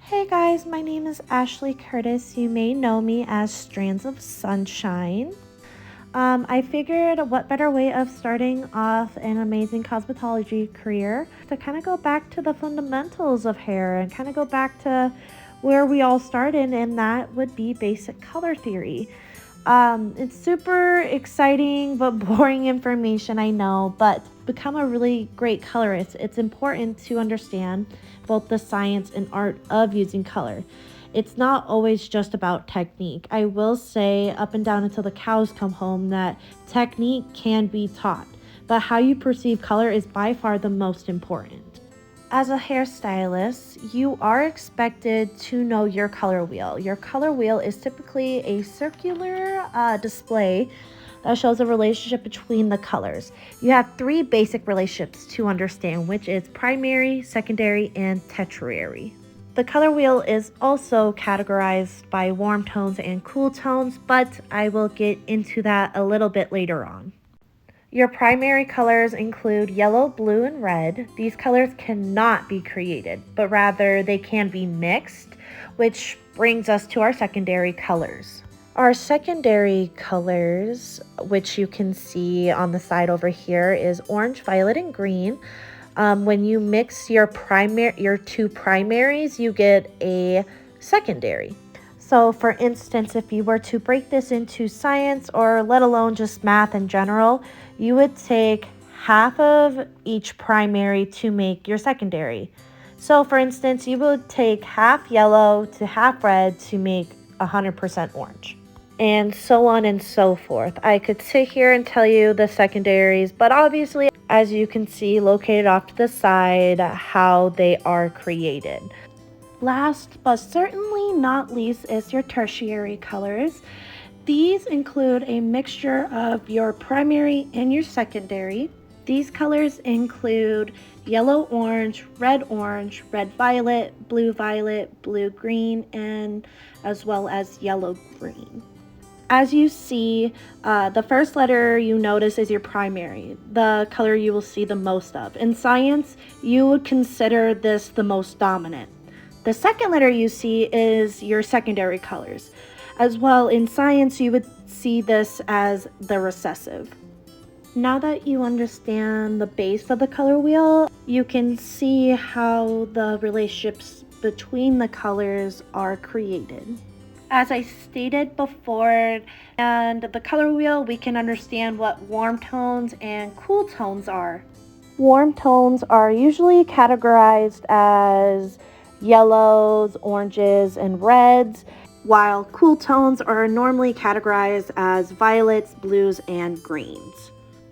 Hey guys, my name is Ashley Curtis. You may know me as Strands of Sunshine. I figured what better way of starting off an amazing cosmetology career to kind of go back to the fundamentals of hair and kind of go back to where we all started, and that would be basic color theory. It's super exciting but boring information, I know, but become a really great colorist. It's important to understand both the science and art of using color. It's not always just about technique. I will say up and down until the cows come home that technique can be taught, but how you perceive color is by far the most important. As a hairstylist, you are expected to know your color wheel. Your color wheel is typically a circular display that shows a relationship between the colors. You have three basic relationships to understand, which is primary, secondary, and tertiary. The color wheel is also categorized by warm tones and cool tones, but I will get into that a little bit later on. Your primary colors include yellow, blue, and red. These colors cannot be created, but rather they can be mixed, which brings us to our secondary colors. Our secondary colors, which you can see on the side over here, is orange, violet, and green. When you mix your two primaries, you get a secondary. So for instance, if you were to break this into science or let alone just math in general, you would take half of each primary to make your secondary. So for instance, you would take half yellow to half red to make 100% orange. And so on and so forth. I could sit here and tell you the secondaries, but obviously, as you can see, located off to the side, how they are created. Last but certainly not least is your tertiary colors. These include a mixture of your primary and your secondary. These colors include yellow orange, red violet, blue green, and as well as yellow green. As you see, the first letter you notice is your primary, the color you will see the most of. In science, you would consider this the most dominant. The second letter you see is your secondary colors. As well, in science, you would see this as the recessive. Now that you understand the base of the color wheel, you can see how the relationships between the colors are created. As I stated before, and the color wheel, we can understand what warm tones and cool tones are. Warm tones are usually categorized as yellows, oranges, and reds, while cool tones are normally categorized as violets, blues, and greens.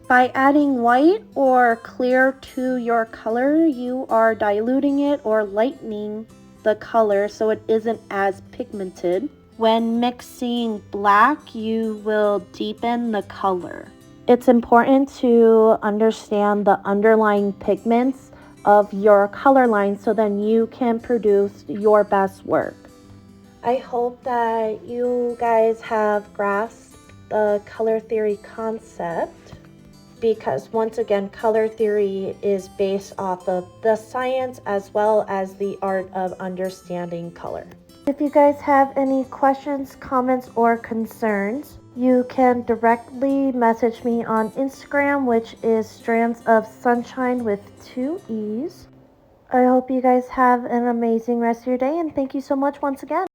By adding white or clear to your color, you are diluting it or lightening the color so it isn't as pigmented. When mixing black, you will deepen the color. It's important to understand the underlying pigments of your color line so then you can produce your best work. I hope that you guys have grasped the color theory concept, because once again, color theory is based off of the science as well as the art of understanding color. If you guys have any questions, comments, or concerns, you can directly message me on Instagram, which is Strands of Sunshine with 2 E's. I hope you guys have an amazing rest of your day, and thank you so much once again.